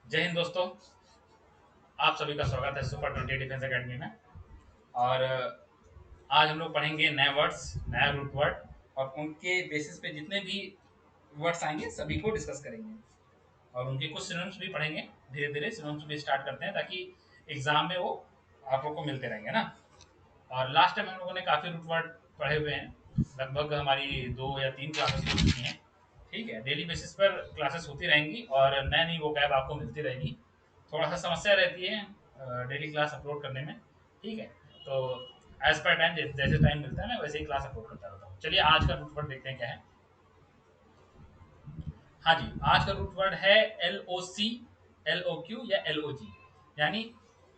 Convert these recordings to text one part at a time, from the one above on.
जय हिंद दोस्तों। आप सभी का स्वागत है सुपर 20 डिफेंस एकेडमी में। और आज हम लोग पढ़ेंगे नए वर्ड्स, नया रूट वर्ड, और उनके बेसिस पे जितने भी वर्ड्स आएंगे सभी को डिस्कस करेंगे और उनके कुछ सिनोनिम्स भी पढ़ेंगे। धीरे धीरे सिनोनिम्स भी स्टार्ट करते हैं ताकि एग्जाम में वो आप लोग को मिलते रहेंगे ना। और लास्ट टाइम हम लोगों ने काफ़ी रूट वर्ड पढ़े हुए हैं। लगभग हमारी 2 या 3 क्लासेस हो चुकी हैं। ठीक है, डेली बेसिस पर क्लासेस होती रहेंगी और नई नई वोकैब आपको मिलती रहेगी। थोड़ा सा समस्या रहती है डेली क्लास अपलोड करने में। ठीक है, तो एज पर टाइम जैसे टाइम मिलता है मैं वैसे ही क्लास अपलोड करता रहता हूँ। चलिए आज का रूट वर्ड देखते हैं क्या है। हाँ जी, आज का रूट वर्ड है LOC, LOQ या LOG। यानी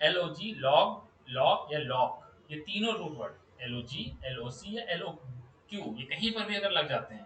LOG लॉग, लॉग या लॉक, ये तीनों रूट वर्ड LOG, LOC या LOQ ये कहीं पर भी अगर लग जाते हैं,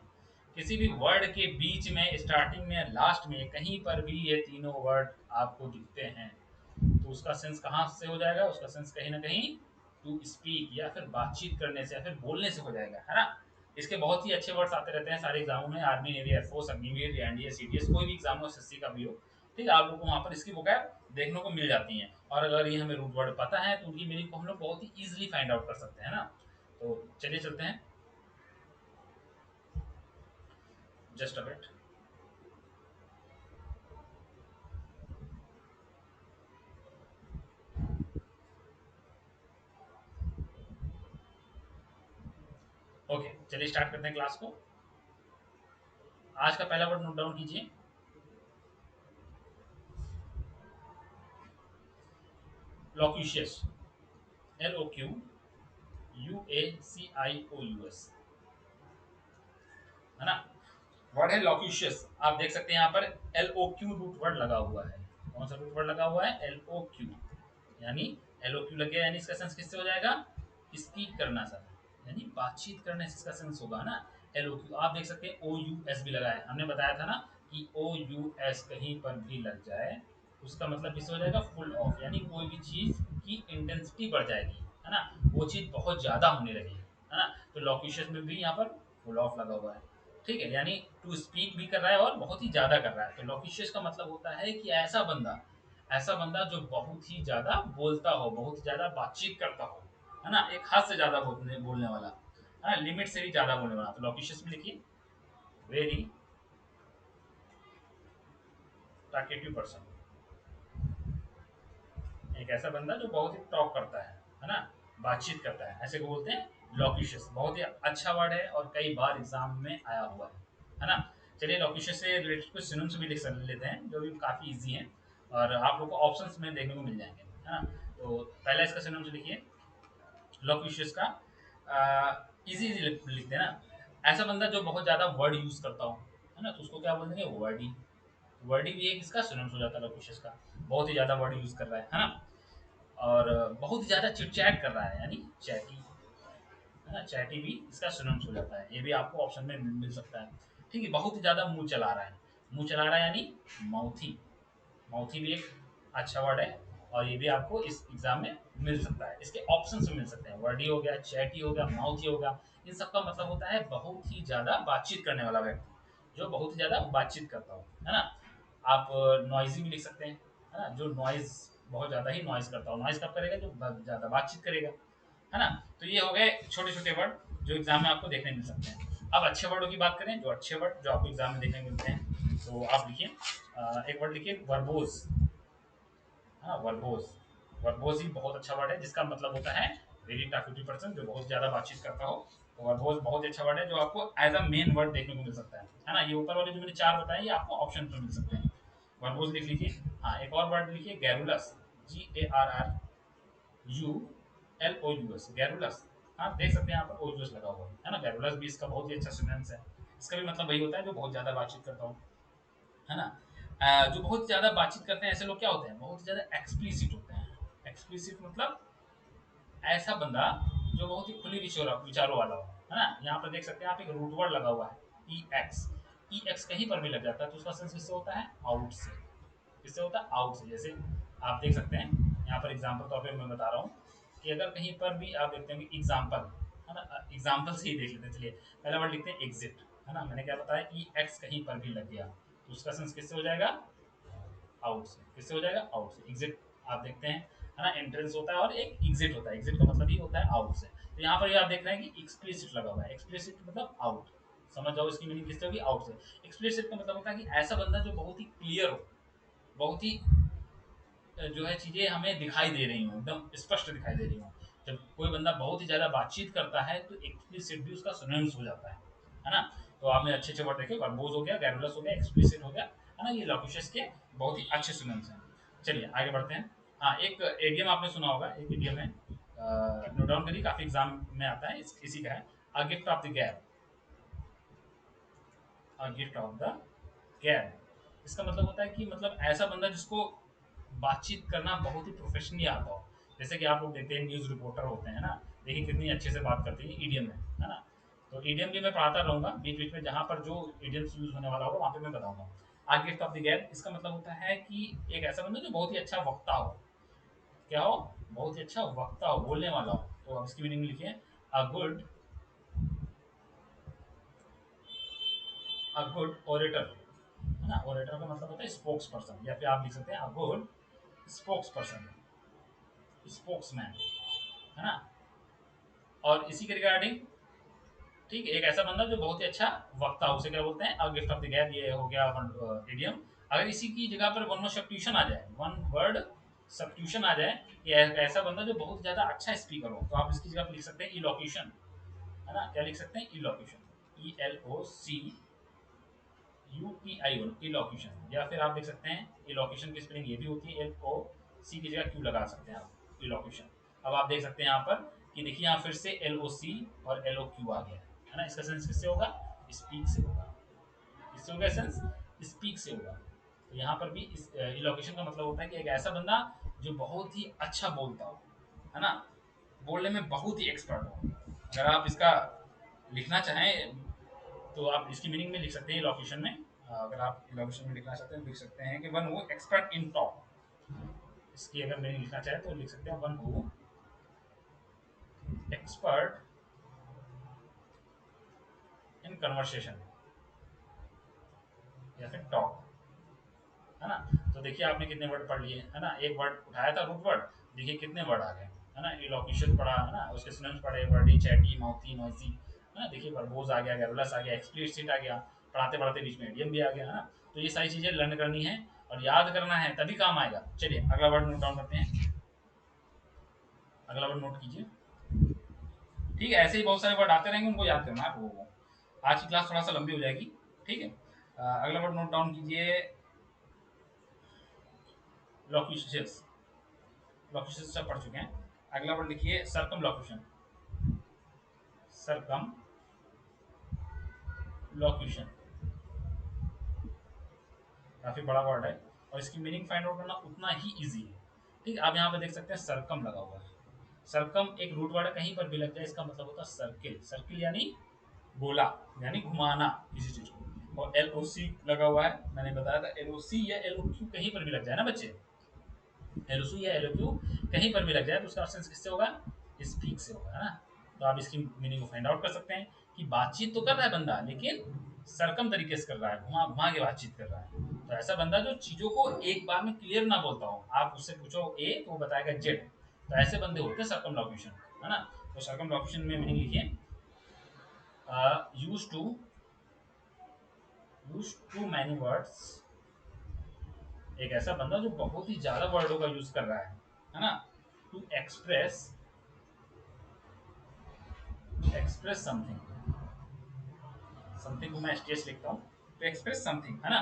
किसी भी वर्ड के बीच में, स्टार्टिंग में या लास्ट में, कहीं पर भी ये तीनों वर्ड आपको दिखते हैं तो उसका सेंस कहाँ से हो जाएगा? उसका सेंस कहीं ना कहीं टू स्पीक या फिर बातचीत करने से या फिर बोलने से हो जाएगा, है ना। इसके बहुत ही अच्छे वर्ड्स आते रहते हैं सारे एग्जामों में, army, navy, air force, Agniveer, NDA, CDS, कोई भी एग्जाम हो, एसएससी का भी हो। ठीक है, आप लोगों को वहाँ पर इसकी वोकैब देखने को मिल जाती है। और अगर ये हमें रूट वर्ड पता है तो उनकी मीनिंग को हम लोग बहुत ही इजीली फाइंड आउट कर सकते हैं ना। तो चलिए चलते हैं। Just a minute. ओके, चलिए स्टार्ट करते हैं क्लास को। आज का पहला वर्ड नोट डाउन कीजिए। लॉक्यूशियस, LOQUACIOUS, है ना। वर्ड है लॉक्यूशियस। आप देख सकते हैं यहाँ पर LOQ रूट वर्ड लगा हुआ है। कौन सा रूट वर्ड लगा हुआ है? LOQ। यानी LOQ लग गया, यानी इसका सेंस किससे हो जाएगा? स्पीक करना सर, यानी बातचीत करने से इसका सेंस होगा ना। LOQ आप देख सकते हैं OUS भी लगा है। हमने बताया था ना कि OUS कहीं पर भी लग जाए उसका मतलब किससे हो जाएगा? फुल ऑफ, यानी कोई भी चीज की इंटेंसिटी बढ़ जाएगी, है ना। वो चीज बहुत ज्यादा होने लगेगी, है ना। तो लॉक्यूशियस में भी यहाँ पर फुल ऑफ लगा हुआ है। ठीक है, यानी टू स्पीक भी कर रहा है और बहुत ही ज्यादा कर रहा है। तो लॉक्यूशियस का मतलब होता है कि ऐसा बंदा जो बहुत ही ज्यादा बोलता हो, बहुत ही ज्यादा बातचीत करता हो, है ना। एक हद से ज्यादा बोलने वाला, है ना, लिमिट से भी ज्यादा बोलने वाला। तो लॉक्यूशियस में लिखिए वेरी टॉकेटिव पर्सन, एक ऐसा बंदा जो बहुत ही टॉक करता है ना, बातचीत करता है, ऐसे को बोलते हैं लॉक्यूशियस। बहुत ही अच्छा वर्ड है और कई बार एग्जाम में आया हुआ है ना। चलिए लॉक्यूशियस से रिलेटेड कुछ सिनोनिम्स भी लिख लेते हैं जो भी काफी इजी हैं और आप लोग को ऑप्शंस में देखने को मिल जाएंगे, है ना। तो पहला इसका सिनोनिम्स लिखिए लॉक्यूशियस का। इजी इजी लिखते हैं ना। ऐसा बंदा जो बहुत ज्यादा वर्ड यूज करता हो, है ना, तो उसको क्या बोल देंगे? वर्डी। वर्डी भी एक इसका सिनोनिम्स हो जाता है लॉक्यूशियस का। बहुत ही ज्यादा वर्ड यूज कर रहा है ना। और बहुत ज़्यादा चिट-चैट कर रहा है, यानी चैटी, है ना। चैटी भी इसका सिनोनिम्स हो जाता है। ये भी आपको ऑप्शन में मिल सकता है। ठीक है, बहुत ही ज़्यादा मुँह चला रहा है। मुँह चला रहा है यानी माउथी। माउथी भी एक अच्छा वर्ड है और ये भी आपको इस एग्जाम में मिल सकता है। इसके ऑप्शंस में मिल सकते हैं। वर्डी हो गया, चैटी हो गया, माउथी हो गया। इन सब का मतलब होता है बहुत ही ज़्यादा बातचीत करने वाला व्यक्ति, जो बहुत ही ज़्यादा बातचीत करता हो, है ना। आप नॉइज़ी भी लिख सकते हैं, है ना, जो नॉइज़ बहुत ज़्यादा ही नॉइज़ करता हो। नॉइज़ कब करेगा? जो ज़्यादा बातचीत करेगा, है ना। तो ये हो गए छोटे-छोटे वर्ड जो एग्ज़ाम में आपको देखने मिल सकते हैं। अब अच्छे वर्डों की बात करें, जो अच्छे वर्ड जो आपको एग्ज़ाम में देखने को मिलते हैं, तो आप लिखिए एक वर्ड लिखिए वर्बोस। हाँ, वर्बोस। वर्बोस ही बहुत अच्छा वर्ड है जिसका मतलब होता है वेरी टॉकेटिव पर्सन, जो बहुत ज़्यादा बातचीत करता हो। तो वर्बोस बहुत ही अच्छा वर्ड है जो आपको एज अ मेन वर्ड देखने को मिल सकता है ना। ये ऊपर वाले जो मैंने 4 बताए ये आपको ऑप्शन में मिल सकते हैं। वर्बोस लिख लीजिए। हाँ, एक और वर्ड लिखिए गैरुलस, GARRULOUS, गैरुलस। हाँ, देख सकते हैं यहाँ पर ओयूएस लगा हुआ है ना। गैरुलस भी इसका बहुत ही अच्छा सिनोनिम्स है। इसका भी मतलब वही होता है जो बहुत ज़्यादा बातचीत करता हो, है ना। जो बहुत ज़्यादा बातचीत करते हैं ऐसे लोग क्या होते हैं? बहुत ज़्यादा एक्सप्लिसिट होते हैं। एक्सप्लिसिट मतलब ऐसा बंदा जो बहुत ही खुली विचारों वाला हो, है ना। यहाँ पर देख सकते हैं आप एक रूट वर्ड लगा हुआ है EX। EX कहीं पर भी लग जाता है तो उसका सेंस किससे होता है? आउट से। किससे होता है? आउट से। जैसे आप देख सकते हैं यहाँ पर एग्जाम्पल तौर पर मैं बता रहा हूँ कि अगर कहीं पर भी आप देखते हैं कि एग्जाम्पल, है ना, एग्जाम्पल से ही देख लेते हैं। चलिए पहला वर्ड लिखते हैं एग्जिट, है ना। मैंने क्या बताया? EX कहीं पर भी लग गया तो उसका सेंस किससे हो जाएगा? आउट से। किससे हो जाएगा? आउट से। एग्जिट आप देखते हैं, है ना, एंट्रेंस होता है और एक एग्जिट होता है। एग्जिट का मतलब ही होता है आउट से। तो यहाँ पर ये आप देख रहे हैं कि एक्सप्लिसिट लगा हुआ है। एक्सप्लिसिट मतलब आउट, समझ जाओ इसकी मीनिंग किससे होगी? आउट से। एक्सप्लिसिट का मतलब होता है कि ऐसा बंदा जो बहुत ही क्लियर हो, बहुत ही जो है चीजें हमें दिखाई दे रही हो, एकदम स्पष्ट दिखाई दे रही हो। जब कोई बंदा बहुत ही ज्यादा बातचीत करता है तो एक्सप्लिसिट भी उसका सिनोनिम्स हो जाता है ना। तो आपने अच्छे अच्छे वर्ड देखे, वर्बोज हो गया, गैरुलस हो गया, एक्सप्लिसिट हो गया, है ना, ये लोक्यूशस के बहुत ही अच्छे सिनोनिम्स हैं। चलिए आगे बढ़ते हैं। हाँ, एक एडियम आपने सुना होगा, एक एडियम है, नोट डाउन करिए, काफी एग्जाम में आता है, इसी का है, a gift of the gap. A gift of the gap, इसका मतलब होता है कि मतलब ऐसा बंदा जिसको बातचीत करना बहुत ही प्रोफेशनली आता हो। जैसे कि आप लोग देखते हैं न्यूज़ रिपोर्टर होते हैं ना, देखिए कितनी अच्छे से बात करते हैं ईडीएम में, है ना। तो ईडीएम भी मैं पढ़ाता रहूंगा बीच बीच में, जहाँ पर जो ईडीएम्स यूज होने वाला होगा वहाँ पे मैं बताऊंगा। आ गिफ्ट ऑफ द गैप, इसका मतलब होता है कि एक ऐसा बंदा जो बहुत ही अच्छा वक्ता हो। क्या हो? बहुत ही अच्छा वक्ता हो, बोलने वाला हो। तो अब इसकी मीनिंग लिखिए, a good, a good orator, है ना। ओरेटर का मतलब होता है स्पोक्स पर्सन, या फिर आप लिख सकते हैं a good spokes person, spokesman, है ना। और इसी के रिगार्डिंग, ठीक है, एक ऐसा बंदा जो बहुत ही अच्छा वक्ता हो, उसे क्या बोलते हैं? A gift of the gap. ये हो गया इडियम। अगर इसी की जगह पर वन वर्ड सब्स्टिट्यूशन आ जाए, वन वर्ड सब्स्टिट्यूशन आ जाए, कि ऐसा बंदा जो बहुत ज्यादा अच्छा स्पीकर हो, तो आप इसकी जगह पर लिख सकते हैं इलोक्यूशन, है ना। क्या लिख सकते हैं? इलोक्यूशन, ELOCUTION, इलोक्यूशन। या फिर आप लिख सकते हैं इलोक्यूशन की स्पेलिंग ये भी होती है, LOC की जगह क्यू लगा सकते हैं आप, इलोक्यूशन। अब आप देख सकते हैं यहाँ पर कि देखिए यहाँ फिर से LOC और LOQ आ गया, है ना। इसका सेंस किससे होगा? स्पीक से होगा। किससे होगा सेंस? स्पीक से होगा। तो यहाँ पर भी इस इलोकेशन का मतलब होता है कि एक ऐसा बंदा जो बहुत ही अच्छा बोलता हो, है ना, बोलने में बहुत ही एक्सपर्ट हो। अगर आप इसका लिखना चाहें तो आप इसकी मीनिंग में लिख सकते हैं इलोकेशन में। अगर आप इलोकेशन में लिखना चाहते हैं तो लिख सकते हैं कि one who expert in talk. इसकी अगर मीनिंग लिखना चाहे तो लिख सकते हैं one who expert in conversation, या फिर टॉक, है ना। तो देखिए आपने कितने वर्ड पढ़ लिए, है ना। एक वर्ड उठाया था रूट वर्ड, देखिए कितने वर्ड आ गए, है ना। इलोक्यूशन पढ़ा, है ना, उसके सिनोनिम्स पढ़े, वर्डी, चैटी, माउथी, नॉइजी, है ना। देखिए वर्बोज आ गया, गैरुलस आ गया, एक्सप्लिसिट आ गया, पढ़ाते पढ़ाते बीच में इडियम भी आ गया, है ना। तो ये सारी चीजें लर्न करनी है और याद करना है, तभी काम आएगा। चलिए अगला वर्ड नोट डाउन करते हैं, अगला वर्ड नोट कीजिए। ठीक है, ऐसे ही बहुत सारे वर्ड आते रहेंगे, उनको याद करना है आप लोगों को। आज की क्लास थोड़ा सा लंबी हो जाएगी, ठीक है। अगला वर्ड नोट डाउन कीजिए, लॉक्यूशस। लॉक्यूशस सब पढ़ चुके हैं। अगला वर्ड लिखिए सरकम लॉक्यूशन, सरकम लॉक्यूशन, काफी बड़ा वर्ड है और इसकी मीनिंग फाइंड आउट करना उतना ही इजी है। ठीक है, आप यहाँ पे देख सकते हैं सरकम लगा हुआ है। सरकम एक रूट वर्ड है, कहीं पर भी लग जाए इसका मतलब होता है सर्किल। सर्किल यानी गोला, यानी घुमाना किसी चीज को। और LOC लगा हुआ है, मैंने बताया था LOC या LOQ कहीं पर भी लग जाए ना बच्चे, LOC या LOQ कहीं पर भी लग जाए तो उसका सेंस किससे होगा? स्पीक से होगा, है ना। तो आप इसकी मीनिंग को फाइंड आउट कर सकते हैं कि बातचीत तो कर रहा है बंदा, लेकिन सरकम तरीके से कर रहा है, घुमा घुमा के बातचीत कर रहा है। तो ऐसा बंदा जो चीजों को एक बार में क्लियर ना बोलता हो, आप उससे पूछो A तो वो बताएगा Z। तो ऐसे बंदे होते हैं सरकम लॉक्यूशन, है ना। तो सरकम लॉक्यूशन में मीनिंग लिखिए, यूज टू मैनी वर्ड्स, एक ऐसा बंदा जो बहुत ही ज्यादा वर्डों का यूज कर रहा है ना। टू एक्सप्रेस समथिंग, समथिंग को मैं STS लिखता हूँ, टू एक्सप्रेस समथिंग, है ना।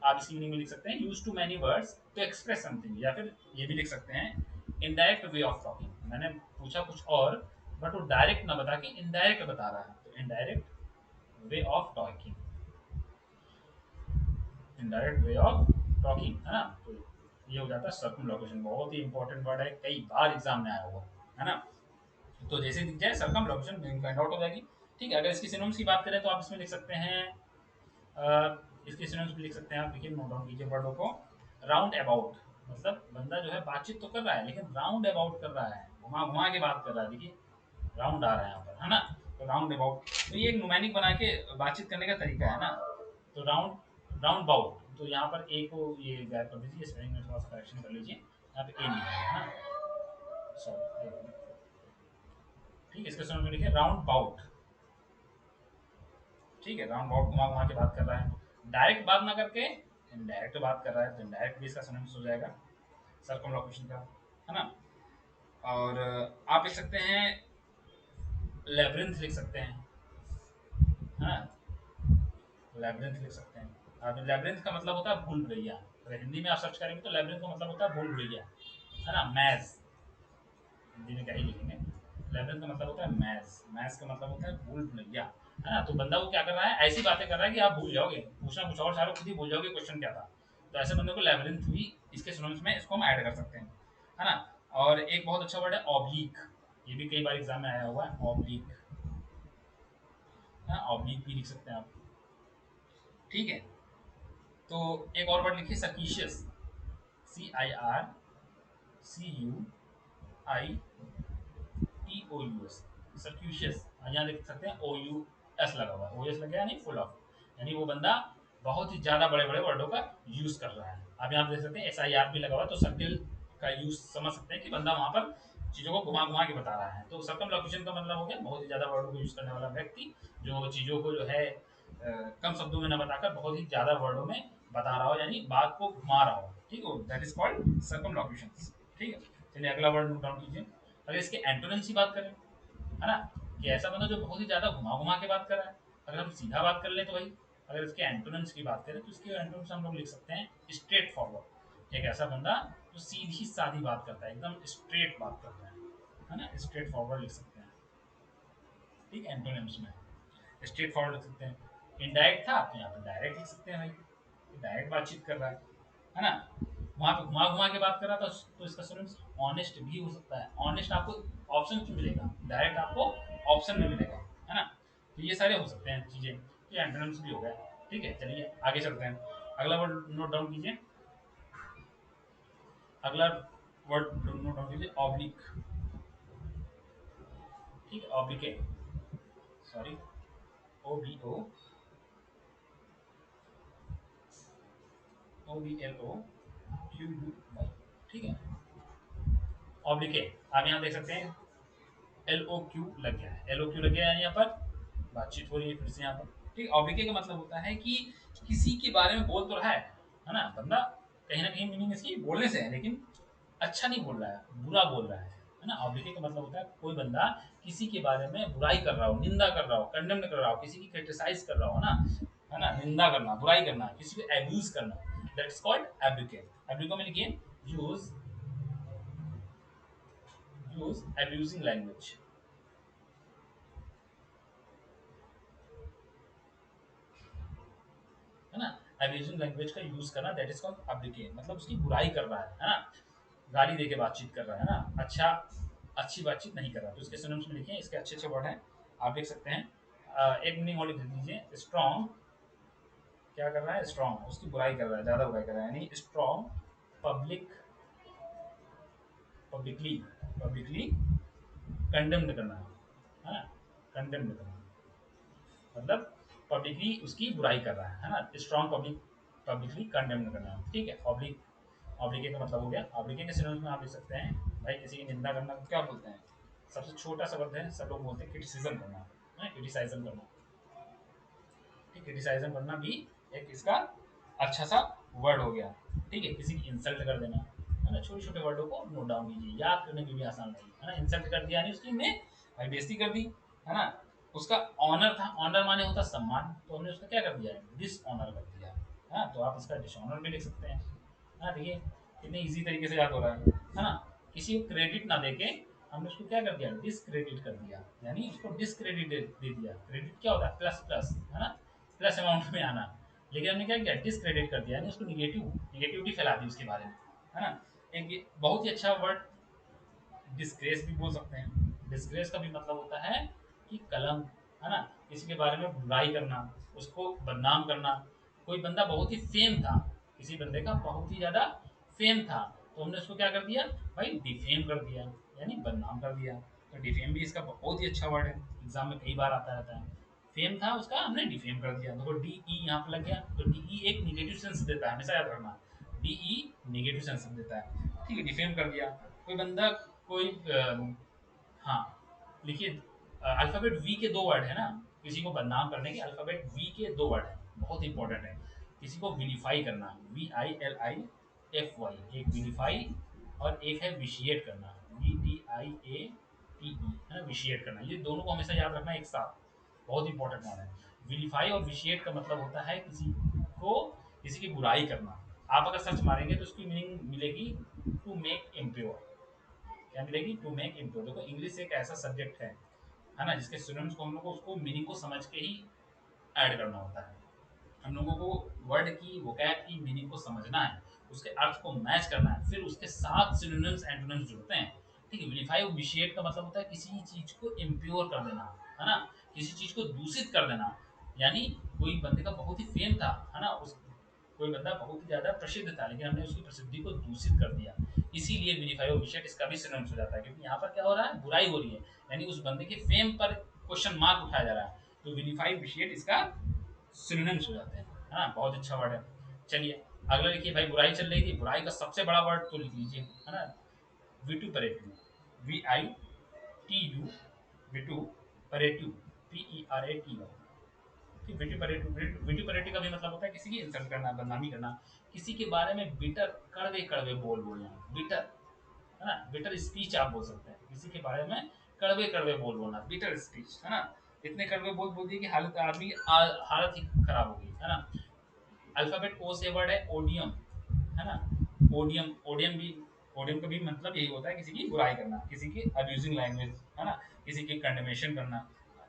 आप इसकी मीनिंग में लिख सकते हैं use to many words to express something, या फिर ये भी लिख सकते हैं इनडायरेक्ट वे ऑफ टॉकिंग। मैंने पूछा कुछ और, बट वो डायरेक्ट ना बता के इनडायरेक्ट बता रहा है, तो indirect way of talking, indirect way of talking, है ना। तो ये हो जाता है सर्कमलोकेशन, बहुत ही इंपॉर्टेंट वर्ड है, कई बार एग्जाम में आया हुआ है ना। तो जैसे दिख जाए सर्कमलोकेशन मीनिंग फाइंड आउट हो जाएगी। ठीक है, अगर इसकी सिनोनिम्स की बात करें तो आप इसमें लिख सकते हैं, इसके सिनोनिम्स भी लिख सकते हैं आप, लिखिए नोट डाउन कीजिए वर्डों को। राउंड अबाउट, मतलब बंदा जो है बातचीत तो कर रहा है लेकिन राउंड अबाउट कर रहा है, घुमा घुमा के बात कर रहा है, देखिए राउंड आ रहा है यहाँ पर, है ना। तो राउंड अबाउट, तो ये एक नुमैनिक बना के बातचीत करने का तरीका है ना। तो राउंड राउंड बाउट, तो यहाँ पर ए को ये गैप कर दीजिए, स्पेलिंग में थोड़ा सा करेक्शन कर लीजिए, यहाँ पे ए नहीं है ना, सॉरी। ठीक है, इसके सुनो में लिखिए राउंड बाउट। ठीक है, राउंड बाउट घुमा घुमा के बात कर रहा है, डायरेक्ट बात ना करके इनडायरेक्ट बात कर रहा है, तो इनडायरेक्ट भी इसका सिनोनिम्स हो जाएगा सर्कमलोकेशन का, है ना। और आप लिख सकते हैं लेब्रिंथ लिख सकते हैं, है ना, लेब्रिंथ लिख सकते हैं। अब लेब्रिंथ का मतलब होता है भूल भुलैया, अगर हिंदी में आप सर्च करेंगे तो लेब्रिंथ का मतलब होता है भूल भुलैया, है ना। मैज, हिंदी में क्या ही लिखेंगे, लेब्रिंथ का मतलब होता है मैज, मैज का मतलब होता है भूल भुलैया, है ना। तो बंदा वो क्या कर रहा है, ऐसी बातें कर रहा है कि आप भूल जाओगे, पूछना कुछ और सारे खुद ही भूल जाओगे क्वेश्चन क्या था। तो ऐसे बंदे को लेब्रिंथ भी इसके सिनोनिम्स में इसको हम ऐड कर सकते हैं, है ना। और एक बहुत अच्छा वर्ड है ऑब्लिक, ये भी कई बार एग्जाम में आया हुआ है ऑब्लिक, है, ऑब्लिक भी लिख सकते हैं आप। ठीक है, तो एक और वर्ड लिखिए सर्किशियस, CIRCUIES, सर्क्यूशियस, यहाँ देख सकते हैं OUS लगा हुआ है, OS लगा है, नहीं फुल ऑफ, यानी वो बंदा बहुत ही ज्यादा बड़े बड़े वर्डों का यूज कर रहा है। अब यहाँ देख सकते हैं SIR भी लगा हुआ है, तो सर्किल का यूज समझ सकते हैं कि बंदा वहां पर चीजों को घुमा घुमा के बता रहा है। तो सर्कम लोकेशन का मतलब हो गया बहुत ही ज्यादा वर्डों को यूज करने वाला व्यक्ति, जो चीजों को जो है कम शब्दों में न बताकर बहुत ही ज्यादा वर्डों में बता रहा हो, यानी बात को घुमा रहा हो, ठीक है, that is called circum location. ठीक है, चलिए अगला वर्ड नोट डाउन कीजिए। अगर इसके एंटोनिम्स की बात करें, है ना, कि ऐसा बंदा जो बहुत ही ज्यादा घुमा घुमा के बात कर रहा है, अगर हम सीधा बात कर ले तो भाई, अगर इसके एंटोनिम्स की बात करें तो इसके एंटोनिम्स हम लोग लिख सकते हैं स्ट्रेट फॉरवर्ड, एक ऐसा बंदा जो सीधी सादी बात करता है, एकदम स्ट्रेट बात करता है ना, स्ट्रेट फॉरवर्ड लिख सकते हैं। ठीक, एंटोनिम्स में स्ट्रेट फॉरवर्ड लिख सकते हैं। इनडायरेक्ट था तो यहाँ पर डायरेक्ट लिख सकते हैं भाई, डायरेक्ट बातचीत कर रहा है ना। वहां पे घुमा घुमा के बात कर रहा था तो इसका सिनोनिम्स ऑनेस्ट भी हो सकता है। ऑनेस्ट आपको ऑप्शन में मिलेगा, डायरेक्ट आपको ऑप्शन में मिलेगा, है ना। तो ये सारे हो सकते हैं चीजें, तो एंटोनिम्स भी हो गया। ठीक है, चलिए आगे चलते हैं, अगला वर्ड नोट डाउन कीजिए। अगला वर्ड नोट डाउन कीजिए ऑब्लिक। ठीक है, ऑब्लिके, सॉरी, OBLOQUY। ठीक है, ऑब्लिके, आप यहाँ देख सकते हैं LOQ लग गया है, LOQ लग गया है, यहाँ पर बातचीत हो रही है फिर से यहाँ पर। ठीक, ऑब्लिके का मतलब होता है कि किसी के बारे में बोल तो रहा है ना बंदा, कहीं ना कहीं मीनिंग इसकी बोलने से है, लेकिन अच्छा नहीं बोल रहा है, बुरा बोल रहा है ना। ऑब्लिके का मतलब होता है कोई बंदा किसी के बारे में बुराई कर रहा हो, निंदा कर रहा हो, कंडेम कर रहा हो, किसी की क्रिटिसाइज कर रहा हो, है ना, निंदा करना, बुराई करना, किसी को एब्यूज करना, दैट्स कॉल्ड एब्लिके। एब्लिको में लिखिए यूज यूज एब्यूजिंग लैंग्वेज, है ना, एब्यूजिंग लैंग्वेज का यूज करना, दैट इज कॉल्ड एब्लिकेट, मतलब उसकी बुराई कर रहा है ना, गाली दे के बातचीत कर रहा है ना, अच्छी बातचीत नहीं कर रहा। तो इसके सिनोनिम्स में लिखिए, इसके अच्छे अच्छे वर्ड हैं, आप लिख सकते हैं। एक मीनिंग और लिख दीजिए, स्ट्रॉन्ग, क्या कर रहा है, स्ट्रॉन्ग उसकी बुराई कर रहा है, ज्यादा बुराई कर रहा है, यानी strong public, publicly publicly condemned करना, है ना, कंडेम्ड करना, मतलब पब्लिकली उसकी बुराई कर रहा है ना, स्ट्रॉन्ग पब्लिकली कंडेम करना। ठीक है, ऑब्लिके का मतलब हो गया। ऑब्लिके के सिनोनिम्स में आप लिख सकते हैं भाई, किसी की निंदा करना को क्या बोलते हैं, सबसे छोटा सा शब्द है, सब लोग बोलते हैं क्रिटिसिज्म करना, है क्रिटिसाइजम करना। ठीक, क्रिटिसाइजम करना भी एक इसका अच्छा सा वर्ड हो गया। ठीक है, किसी की इंसल्ट कर देना, है ना, छोटे छोटे वर्डों को नोट डाउन कीजिए, याद करने के लिए आसान रहेगी, है ना। इंसल्ट कर दिया यानी उसकी ने भाई बेइज्जती कर दी, है ना। उसका ऑनर था, ऑनर माने होता सम्मान, तो हमने उसका क्या कर दिया, डिसऑनर कर दिया, है, तो आप इसका डिसऑनर भी लिख सकते हैं, है ना। देखिए कितने इजी तरीके से याद हो रहा है ना। किसी को क्रेडिट ना देके हमने उसको क्या कर दिया, डिसक्रेडिट कर दिया, यानी उसको डिसक्रेडिट दे दिया। क्रेडिट क्या होता है, प्लस प्लस, है ना, प्लस अमाउंट में आना, लेकिन हमने क्या किया, डिसक्रेडिट कर दिया, यानी उसको निगेटिविटी फैला दी उसके बारे में, है ना। एक बहुत ही अच्छा वर्ड डिस्ग्रेस भी बोल सकते हैं। डिस्ग्रेस का भी मतलब होता है कि कलंक, है ना, किसी के बारे में बुराई करना, उसको बदनाम करना। कोई बंदा बहुत ही फेम था, किसी बंदे का बहुत ही ज्यादा फेम था, तो हमने उसको क्या कर दिया भाई, डिफेम कर दिया, यानी बदनाम कर दिया। तो डिफेम भी इसका बहुत ही अच्छा वर्ड है, एग्जाम में कई बार आता रहता है। फेम था उसका हमने डिफेम कर दिया। देखो डी ई यहाँ पे लग गया, तो डी ई एक निगेटिव सेंस देता है, हमेशा याद रखना। डी ई निगेटिव सेंस देता है, ठीक है, डिफेम कर दिया। कोई बंदा कोई हाँ, लिखिए अल्फाबेट वी के दो वर्ड है ना, किसी को बदनाम करने के अल्फाबेट वी के दो वर्ड है, बहुत इंपॉर्टेंट है। किसी को विलीफाई करना, V I L I F Y, एक विलीफाई और एक है विशिएट करना, V T I A T E, है ना, विशिएट करना। ये दोनों को हमेशा याद रखना एक साथ, बहुत इंपॉर्टेंट मान है। विलीफाई और विशिएट का मतलब होता है को किसी की बुराई करना। आप अगर सर्च मारेंगे तो उसकी मीनिंग मिलेगी टू मेक इम्प्योर। क्या मिलेगी? To make impure. देखो इंग्लिश एक ऐसा सब्जेक्ट है ना, जिसके स्टूडेंट्स को हम लोग को उसको मीनिंग को समझ के ही ऐड करना होता है। हम लोगों को वर्ड की वोकैब की मीनिंग को समझना है, उसके अर्थ को मैच करना है, फिर उसके साथ सिनोनिम्स एंटोनिम्स जुड़ते हैं। ठीक है, विलीफाई और विशिएट का मतलब होता है किसी चीज को इम्प्योर कर देना, है ना, किसी चीज को दूषित कर देना। यानी कोई बंदे का बहुत ही फेम था, है ना, उस कोई बंदा बहुत ही ज्यादा प्रसिद्ध था, लेकिन हमने उसकी प्रसिद्धि को दूषित कर दिया, इसीलिए विलीफाई और विशिएट इसका भी सिनोनिम्स हो जाता है। क्योंकि यहाँ पर क्या हो रहा है, बुराई हो रही है, यानी उस बंदे के फेम पर क्वेश्चन मार्क उठाया जा रहा है, तो विलीफाई विशिएट इसका सिनोनिम्स हो जाते हैं, है ना, बहुत अच्छा वर्ड है। चलिए अगला लिखिए भाई, बुराई चल रही थी, बुराई का सबसे बड़ा वर्ड तो लिख लीजिए, है ना, vituperative, V I T U, vituperative, P E R A T Y. Vituperative का भी मतलब होता है किसी की इंसल्ट करना, बदनामी करना, किसी के बारे में बिटर कड़वे कड़वे बोल बोलना, बिटर, है ना, बिटर स्पीच आप बोल सकते हैं, किसी के बारे में कड़वे कड़वे बोल बोलना, बिटर स्पीच, है ना। इतने कड़वे बोल बोल दिए कि हालत आदमी हालत ही खराब हो गई, है ना। अल्फाबेट ओ से वर्ड है ओडियम, है ना, ओडियम, ओडियम का भी मतलब यही होता है किसी की बुराई करना, किसी की अब्यूजिंग लैंग्वेज, है ना, किसी की कंडेमेशन करना।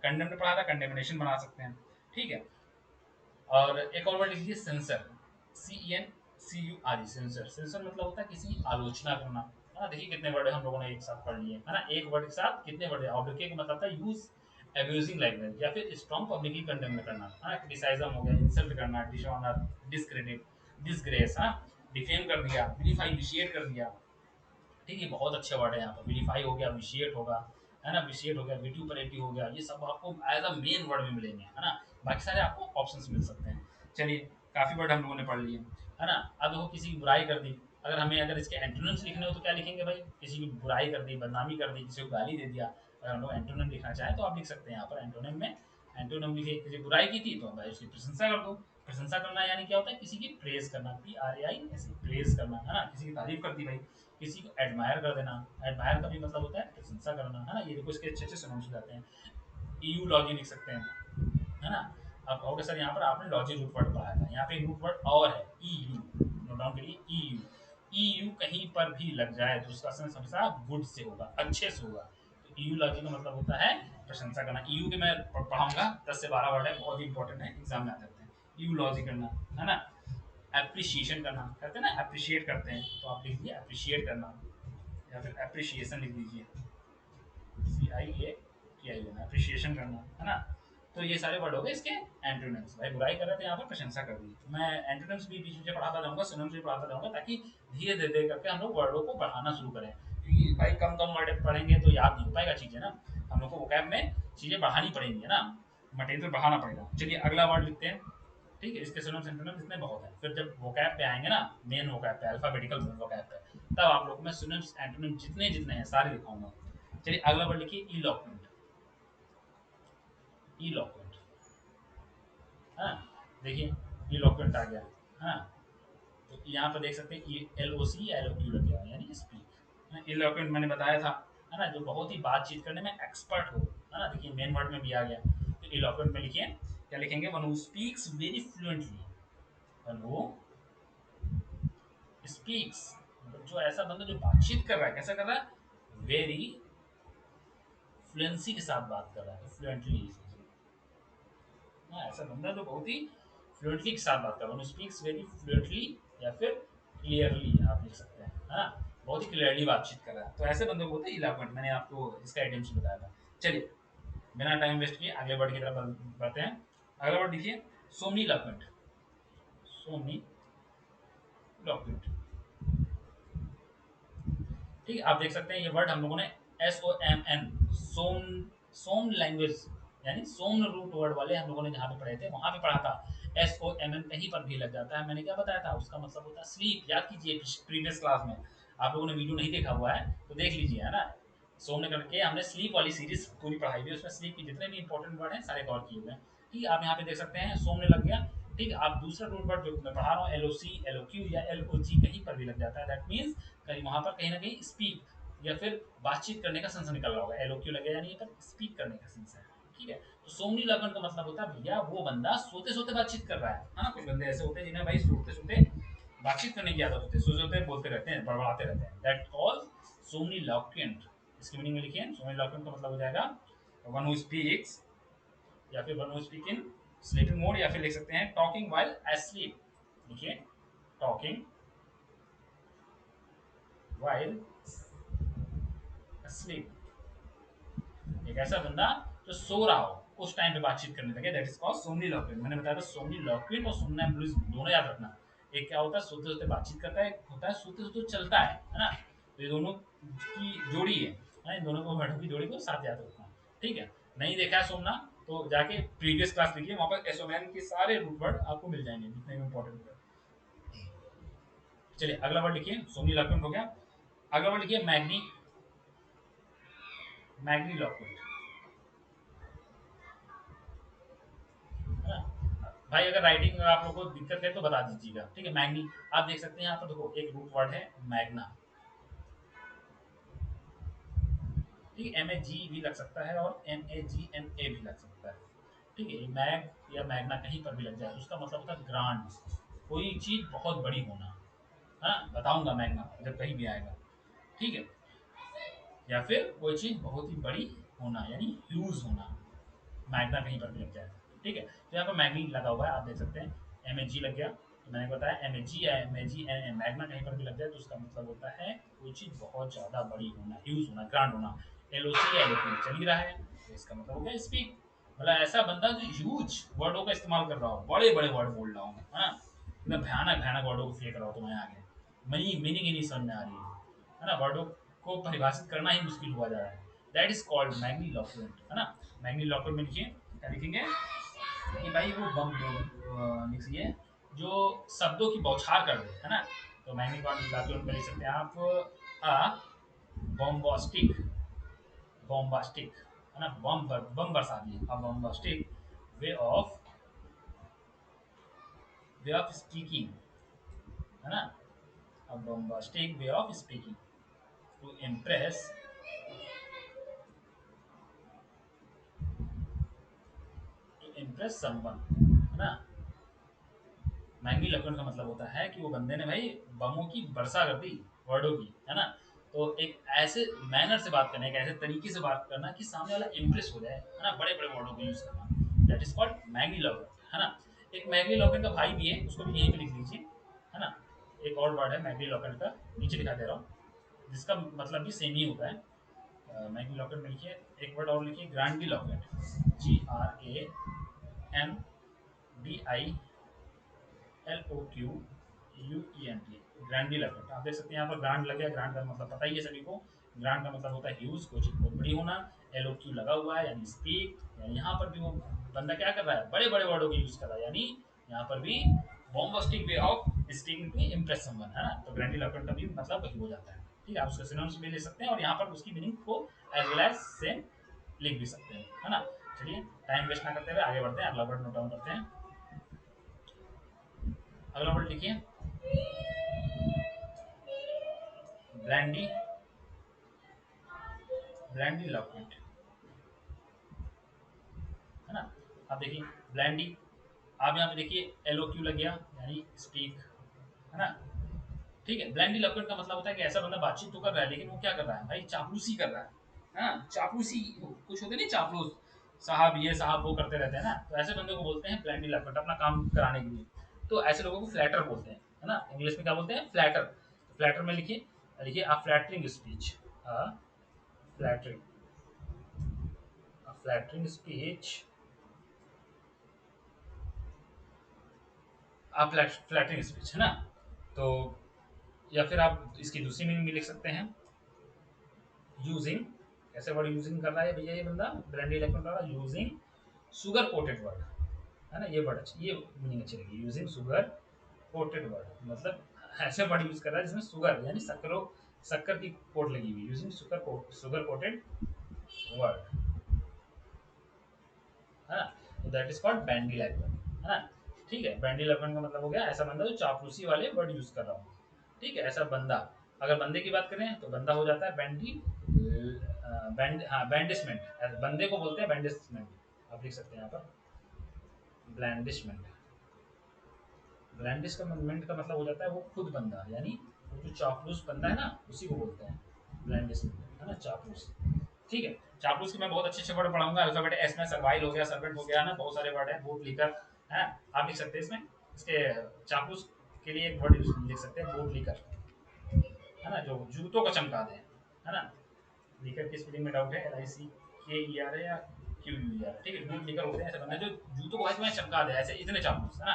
कंडेम पढ़ा था, कंडेमिनेशन बना सकते हैं, ठीक है। और एक और वर्ड लिखिए censor, C N C U R E, censor. Censor मतलब होता है किसी की आलोचना करना, है ना। देखिए कितने वर्ड है हम लोगों ने एक साथ पढ़ लिए, है ना, एक वर्ड के साथ कितने वर्ड है। ऑब्लिक का मतलब था यूज अब्यूजिंग लैंग्वेज या फिर स्ट्रॉन्ग पब्लिकली कंडेम करना, है ना, क्रिटिसाइज्म हो गया, इंसल्ट करना, डिसऑनर, डिसक्रेडिट, डिसग्रेस, हाँ, डिफेम कर दिया, विलीफाई विशिएट कर दिया। ठीक है, बहुत अच्छे वर्ड है यहाँ पर, विलीफाई हो गया, विशिएट होगा, है ना, विशिएट हो गया, विट्यूपरेटिव हो गया, ये सब आपको एज अ मेन वर्ड में मिलेंगे, है ना। बाकी सारे आपको ऑप्शंस मिल सकते हैं। चलिए काफी वर्ड हम लोगों ने पढ़ लिए, है ना। अब देखो किसी की बुराई कर दी, अगर हमें अगर इसके एंटोनिम्स लिखने हो तो क्या लिखेंगे भाई, किसी की बुराई कर दी, बदनामी कर दी, किसी को गाली दे दिया, अगर हम लोग एंटोनिम लिखना चाहें तो आप लिख सकते हैं यहाँ पर एंटोनिम में। एंटोनिम लिखे, किसी बुराई की थी तो भाई उसकी प्रशंसा कर दो। प्रशंसा करना यानी क्या होता है, किसी की प्रेज करना, पी आर ए आई ऐसे प्रेज करना, है ना, किसी की तारीफ कर दी भाई, किसी को एडमायर कर देना। एडमायर का भी मतलब होता है प्रशंसा करना, है ना। ये देखो इसके अच्छे अच्छे सिनोनिम्स हो जाते हैं। ईयू लॉजी लिख सकते हैं, है ना। आप कहोगे सर यहाँ पर आपने लॉजी रूट वर्ड पढ़ाया था, यहाँ पे रूट वर्ड और है ईयू, नोट डाउन करिए ईयू। ईयू कहीं पर भी लग जाए तो उसका सेंस हमेशा गुड से होगा, अच्छे से होगा। तो ईयू लॉजी का मतलब होता है प्रशंसा करना। ईयू के मैं पढ़ाऊंगा 10 से 12 वर्ड है, बहुत ही इंपॉर्टेंट है, एग्जाम में आ जाते हैं। ईयू लॉजी करना, है ना। एप्रिशिएशन करना, कहते हैं ना अप्रिशिएट करते हैं, तो आप लिख दिए अप्रिशिएट करना, या फिर एप्रिशिएशन लिख दीजिए, C I A T I N, appreciation करना, है ना। तो ये सारे वर्ड हो गए इसके एंटोनिम्स। भाई बुराई कर रहे थे, यहाँ पर प्रशंसा कर दी। मैं एंटोनिम्स भी बीच बीच में पढ़ाता जाऊंगा, सिनोनिम्स भी पढ़ाता जाऊंगा, ताकि धीरे धीरे करके हम लोग वर्डों को बढ़ाना शुरू करें। क्योंकि भाई कम कम वर्ड पढ़ेंगे तो याद नहीं हो पाएगा चीजें ना, हम लोग को वोकैब में चीजें बढ़ानी पड़ेंगी, है ना, मटेरियल बढ़ाना पड़ेगा। चलिए अगला वर्ड लिखते हैं, ठीक है। इसके सिनोनिम्स एंटोनिम्स इतने बहुत है, फिर जब वोकैब पे आएंगे ना, मेन वोकैब पे, अल्फाबेटिकल वोकैब पे, तब आप लोग को मैं सिनोनिम्स एंटोनिम्स जितने जितने हैं सारे लिखाऊंगा। चलिए अगला वर्ड लिखिए इलॉक्वेंट, इलॉक्वेंट, हाँ, देखिए इलॉक्वेंट आ गया, हाँ। तो यहाँ पर देख सकते हैं L O C L O Q लग गया, यानी स्पीक। इलॉक्वेंट मैंने बताया था, है ना, जो बहुत ही बातचीत करने में एक्सपर्ट हो, है ना। देखिए मेन वर्ड में भी आ गया, तो इलॉक्वेंट में लिखिए, क्या लिखेंगे, one who speaks very fluently, one who speaks, मतलब जो ऐसा बंदा जो बातचीत कर रहा है, कैसा कर रहा है, वेरी फ्लुएंसी के साथ बात कर रहा है, फ्लुएंटली, हाँ, ऐसा बंदा जो बहुत ही फ्लुएंटली के साथ बात कर रहा है, स्पीक्स वेरी फ्लुएंटली, या फिर क्लियरली आप लिख सकते हैं, है ना, बहुत ही क्लियरली बातचीत कर रहा है, तो ऐसे बंदे को बोलते हैं इलॉक्वेंट। मैंने आपको इसका आइडियम्स बताया था। चलिए बिना टाइम वेस्ट किए अगले वर्ड की तरफ बढ़ते हैं। अगला वर्ड लिखिए सोमनी लॉक्वेंट, सोमनी लॉक्वेंट, ठीक है। आप देख सकते हैं ये वर्ड हम लोगों ने एस ओ एम एन, सोम, सोम लैंग्वेज, यानी सोम्न रूट वर्ड वाले हम लोगों ने जहाँ पे पढ़े थे वहां पे पढ़ा था। SOMN कहीं पर भी लग जाता है, मैंने क्या बताया था, उसका मतलब होता है स्लीप। याद कीजिए प्रीवियस क्लास में, आप लोगों ने वीडियो नहीं देखा हुआ है तो देख लीजिए, है ना। सोमने करके हमने स्लीप वाली सीरीज पूरी पढ़ाई हुई है, उसमें स्लीप के जितने भी इंपॉर्टेंट वर्ड हैं सारे कवर किए हुए हैं। ठीक है, आप यहाँ पे देख सकते हैं सोमने लग गया। ठीक है, आप दूसरा रूट वर्ड जो मैं पढ़ा रहा हूँ LOC LOQ या LOG कहीं पर भी लग जाता है, दैट मीन्स कहीं वहां पर कहीं ना कहीं स्पीक या फिर बातचीत करने का सेंस निकल रहा होगा। LOQ लगे यानी पर स्पीक करने का सेंस है। ठीक है, तो सोमनी लगन का मतलब होता है भैया वो बंदा सोते सोते बातचीत कर रहा है ना। कुछ बंदे ऐसे होते हैं जिन्हें भाई सोते सोते बातचीत करने की आदत होती है, सोते सोते बोलते रहते हैं, बड़बड़ाते रहते हैं, दैट कॉल सोमनी लॉक्वेंट। इसकी मीनिंग में लिखिए, सोमनी लॉक्वेंट का मतलब हो जाएगा वन हु स्पीक्स, या फिर one who speak in sleeping mode, या फिर लिख सकते हैं टॉकिंग व्हाइल एस्लीप। लिखिए टॉकिंग व्हाइल एस्लीप। एक ऐसा बंदा जो सो रहा हो उस टाइम पे बातचीत करने लगे, दैट इज कॉल्ड सोमनीलॉक्वेंट। मैंने बताया था सोमनीलॉक्वेंट और सोमनैम्बुलिज्म दोनों याद रखना। एक क्या होता है सोते सोते बातचीत करता है, एक होता है सोते सोते चलता है ना। तो ये दोनों की जोड़ी है, इन दोनों को वर्डों की जोड़ी को साथ याद रखना। ठीक है, नहीं देखा है सोमना तो जाके प्रीवियस क्लास देखिए, वहां पर एसोमैन के सारे रूट वर्ड आपको मिल जाएंगे जितने भी इंपॉर्टेंट वर्ड। चलिए अगला वर्ड लिखिए, सोमनीलॉक्वेंट हो गया। अगला वर्ड लिखिए मैग्नी, मैग्नीलॉक्वेंट, है ना। भाई अगर राइटिंग में आप लोग को दिक्कत है तो बता दीजिएगा। ठीक है, मैग्नी आप देख सकते हैं यहाँ पर, देखो एक रूट वर्ड है मैग्ना। ठीक है, MAG भी लग सकता है और MAGNA भी लग सकता है। ठीक है, मैग या मैग्ना कहीं पर भी लग जाए उसका मतलब होता है ग्रांड, कोई चीज बहुत बड़ी होना। हाँ बताऊंगा मैग्ना जब कहीं भी आएगा। ठीक है, या फिर कोई चीज बहुत ही बड़ी होना यानी ह्यूज होना, मैग्ना कहीं पर भी लग जाए। ठीक है, तो यहाँ पर मैग्नी लगा हुआ है, आप देख सकते हैं MAG लग गया। तो मैंने बताया MAG या MAG मैग्ना कहीं पर भी लग जाए तो उसका मतलब होता है कोई चीज बहुत ज्यादा बड़ी होना, ह्यूज होना, ग्रांड होना। LOC या LOQ चल ही रहा है तो इसका मतलब हो गया स्पीक। मतलब ऐसा बंदा जो ह्यूज वर्डों का इस्तेमाल कर रहा हो, बड़े बड़े वर्ड बोल रहा हूँ, हाँ एकदम भयानक भयानक वर्डों को फेंक रहा हो तुम्हारे आगे, मीनिंग ही नहीं समझ में आ रही है ना, वर्डों को परिभाषित करना ही मुश्किल हुआ जा रहा है, दैट इज कॉल्ड मैग्नी लॉक्वेंट, है ना। मैग्नी लॉक्वेंट में लिखिए, क्या लिखेंगे कि भाई वो बम लिखिए जो शब्दों की बौछार कर दे, है ना। तो मैग्नी लॉक्वेंट में लिख सकते हैं आप बॉम्बास्टिक, बॉम्बास्टिक, है ना, बम बम बरसा दिए, अब bombastic way of, way of speaking, है ना। अब bombastic way of speaking to impress, to impress someone, है ना। महंगी लकड़ का मतलब होता है कि वो बंदे ने भाई बमों की वर्षा कर दी वर्डों की, है ना। तो एक ऐसे मैनर से बात करना, एक ऐसे तरीके से बात करना कि सामने वाला इम्प्रेस हो जाए, है ना, बड़े बड़े वर्डों को यूज करना, दैट इज कॉल्ड मैग्नी लॉकन, है ना। एक मैग्नी लॉकन का भाई भी है, उसको भी यहीं पे लिख लीजिए, है ना। एक और वर्ड है मैग्नी लॉकन का, नीचे दिखा दे रहा हूँ, जिसका मतलब भी सेम ही होता है। मैग्नी लॉकन में लिखिए, एक वर्ड और लिखिए ग्रांडी लॉकन, GRANDILOQUENT, ग्रैंडिलोक्वेंट। आप देख सकते हैं यहाँ पर ग्रांड लग गया, ग्रांड का मतलब पता ही है सभी को, ग्रांड का मतलब होता है ह्यूज, कोई चीज बहुत बड़ी होना। LOQ लगा हुआ है यानी स्पीक, यानी यहाँ पर भी वो बंदा क्या कर रहा है, बड़े बड़े वर्डों को यूज कर रहा है, यानी यहाँ पर भी bombastic way of speaking to impress someone, है ना। तो ग्रैंडिलोक्वेंट का भी मतलब वही हो जाता है। ठीक है, आप उसका सिनोनिम्स भी ले सकते हैं और यहाँ पर उसकी मीनिंग को एज वेल एज सेम लिख भी सकते हैं, है ना। चलिए टाइम वेस्ट ना करते हुए आगे बढ़ते हैं, अगला वर्ड नोट डाउन करते हैं। अगला वर्ड लिखिए ब्लैंडी, ब्लैंडी लॉकवेंट, है ना। आप देखिए ब्लैंडी, आप यहाँ पे देखिए LOQ लग गया यानी स्पीक, है ना। ठीक है, ब्लैंडी लॉकवेंट का मतलब होता है कि ऐसा बंदा बातचीत तो कर रहा है लेकिन वो क्या कर रहा है भाई, चापलूसी कर रहा है ना। चापलूसी कुछ होते नहीं, चापलूस साहब ये साहब वो करते रहते हैं ना, तो ऐसे बंदे को बोलते हैं ब्लैंडी लॉकवेंट, अपना काम कराने के लिए। तो ऐसे लोगों को फ्लैटर बोलते हैं, है ना, इंग्लिश में क्या बोलते हैं, फ्लैटर। तो फ्लैटर में लिखिए, लिखिए अ फ्लैटरिंग स्पीच, अ फ्लैटरिंग, फ्लैटरिंग स्पीच, आप फ्लैटरिंग स्पीच, है ना। तो या फिर आप इसकी दूसरी मीनिंग भी लिख सकते हैं, यूजिंग, कैसे वर्ड यूजिंग कर रहा है भैया ये बंदा, ब्रांडी इलेक्ट्रॉन कर रहा है यूजिंग शुगर कोटेड वर्ड, है ना, ये वर्ड अच्छा, ये मीनिंग अच्छी लगी, यूजिंग शुगर कोटेड वर्ड, मतलब ऐसे वर्ड यूज कर रहा है जिसमें शुगर यानी शक्कर की कोट लगी हुई, यूजिंग शुगर कोटेड वर्ड, है ना, तो दैट इज कॉल्ड बैंडी लैक्वन, है ना। ठीक है, बैंडी लैक्वन का मतलब हो गया ऐसा बंदा जो चापलूसी वाले वर्ड यूज कर रहा हो। ठीक है, ऐसा बंदा, अगर बंदे की बात करें तो बंदा हो जाता है बैंडी, बैंडिसमेंट, बंदे को बोलते हैं बैंडिसमेंट, आप लिख सकते हैं यहाँ पर ब्लैंडिशमेंट। ब्लैंडिश का मूवमेंट का मतलब हो जाता है वो खुद बंदा, यानी वो जो चापलूस बंदा है ना उसी को बोलते हैं ब्लैंडिश, है ना, चापलूस। ठीक है, चापलूस के मैं बहुत अच्छे अच्छे वर्ड पढ़ाऊंगा, अल्फाबेट एस में सर्वाइल हो गया, सर्वेंट हो गया ना, बहुत सारे वर्ड हैं, बूट लीकर, है, आप लिख सकते हैं इसमें, इसके चापलूस के लिए एक वर्ड लिख सकते हैं बूट लीकर, है ना, जो जूतों को चमका दे, है ना। लीकर की स्पेलिंग में डाउट है, LICKER है या QUER, ठीक है, बूट लीकर होते हैं ऐसे बंदे जो जूतों को भाई तुम्हें चमका दे, ऐसे इतने चापलूस, है ना,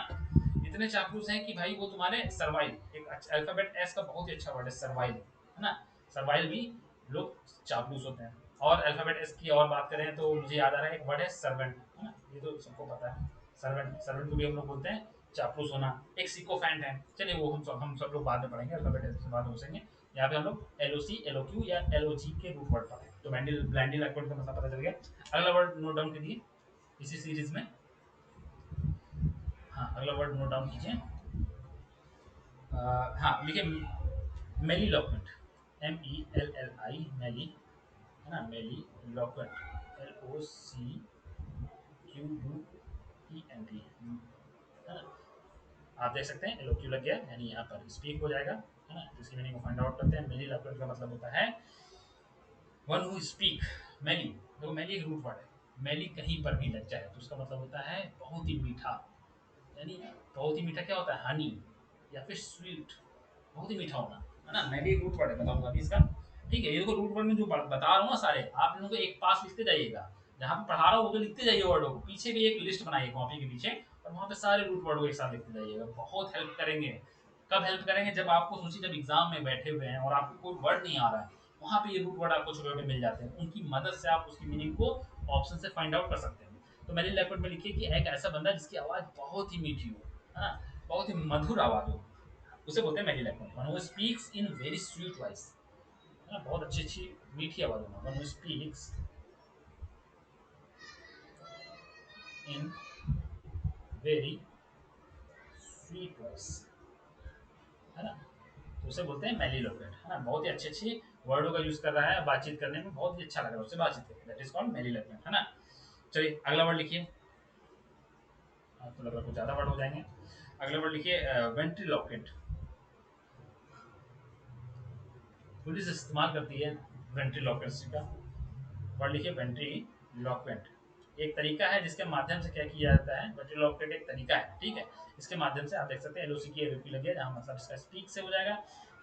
इतने चापलूस हैं कि भाई वो तुम्हारे सर्वाइल, एक अच्छा अल्फाबेट एस का बहुत ही अच्छा वर्ड है सर्वाइल, है ना, सर्वाइल भी लोग चापलूस होते हैं। और अल्फाबेट एस की और बात करें तो मुझे याद आ रहा है एक वर्ड है सर्वेंट, है ना, ये तो सबको पता है, सर्वेंट, सर्वेंट को भी हम लोग बोलते हैं चापलूस होना। एक सिकोफैंट है, चलिए वो हम सब लोग बाद में पढ़ेंगे, अल्फाबेट एस के बाद हो सकेंगे। यहाँ पे हम लोग LOC LOQ या LOG के रूट वर्ड पढ़े, तो ब्लैंडी लैक्वर्ड का मतलब पता चल गया। अगला वर्ड नोट डाउन कीजिए इसी सीरीज में, हाँ अगला वर्ड नोट डाउन कीजिए, हाँ लिखिए मेली लॉकमेंट, MELLI मेली, है ना, मेली लॉकमेंट, LOCQUENT, है ना। आप देख सकते हैं LOQ लग गया, यानी यहाँ पर स्पीक हो जाएगा, है ना, तो इसकी मीनिंग को फाइंड आउट करते हैं। मेली लॉकमेंट का मतलब होता है वन हु स्पीक, मैली, देखो मैली एक रूट वर्ड है, मैली कहीं पर भी लग जाए तो उसका मतलब होता है बहुत ही मीठा, यानी बहुत ही मीठा क्या होता है, हनी या फिर स्वीट, बहुत ही मीठा होना, है ना, मैली एक रूट वर्ड है, बताऊंगा अभी इसका। ठीक है, ये देखो रूट वर्ड में जो बता रहा हूँ ना सारे, आप इनको एक पास लिखते जाइएगा, जहाँ पे पढ़ा रहा हूँ वो तो लिखते जाइए वर्डों को, पीछे भी एक लिस्ट बनाइए कॉपी के पीछे, और वहाँ पे सारे रूट वर्ड को एक साथ लिखते जाइएगा, बहुत हेल्प करेंगे। कब हेल्प करेंगे, जब आपको सोचिए जब एग्जाम में बैठे हुए हैं और आपको कोई वर्ड नहीं आ रहा है, वहाँ पे ये रूट वर्ड आपको छोटे छोटे मिल जाते हैं, उनकी मदद से आप उसकी मीनिंग को ऑप्शन से फाइंड आउट कर सकते हैं। तो मैंने लैक्वर्ड में लिखिए कि एक ऐसा बंदा जिसकी आवाज़ बहुत ही मीठी हो, है ना, बहुत ही मधुर आवाज़ हो, उसे बोलते हैं melliloquent, one who speaks in very sweet voice, है ना, बहुत अच्छी अच्छी मीठी आवाज़ होना, one who speaks in very sweet voice, है ना, तो उसे बोलते हैं मेलिलोक्वेंट, है ना, बहुत ही अच्छी अच्छी वर्डों का यूज कर रहा है, बातचीत करने में बहुत ही अच्छा लग रहा है उससे बातचीत करके, दैट इज कॉल्ड मेलिलोक्वेंट, है ना। चलिए अगला वर्ड लिखिए, तो लग रहा है कुछ ज्यादा वर्ड हो जाएंगे। अगला वर्ड लिखिए वेंट्रीलोक्वेंट, पुलिस इस्तेमाल करती है वेंट्रीलोक्वेंसी का, वर्ड लिखिए वेंट्रीलोक्वेंट, एक तरीका है जिसके माध्यम से क्या किया जाता है, वेंट्रीलोक्वेंट एक तरीका है, ठीक है, इसके माध्यम से आप देख सकते हैं LOC की LOQ लगी है, जहाँ मतलब इसका स्पीक से हो जाएगा।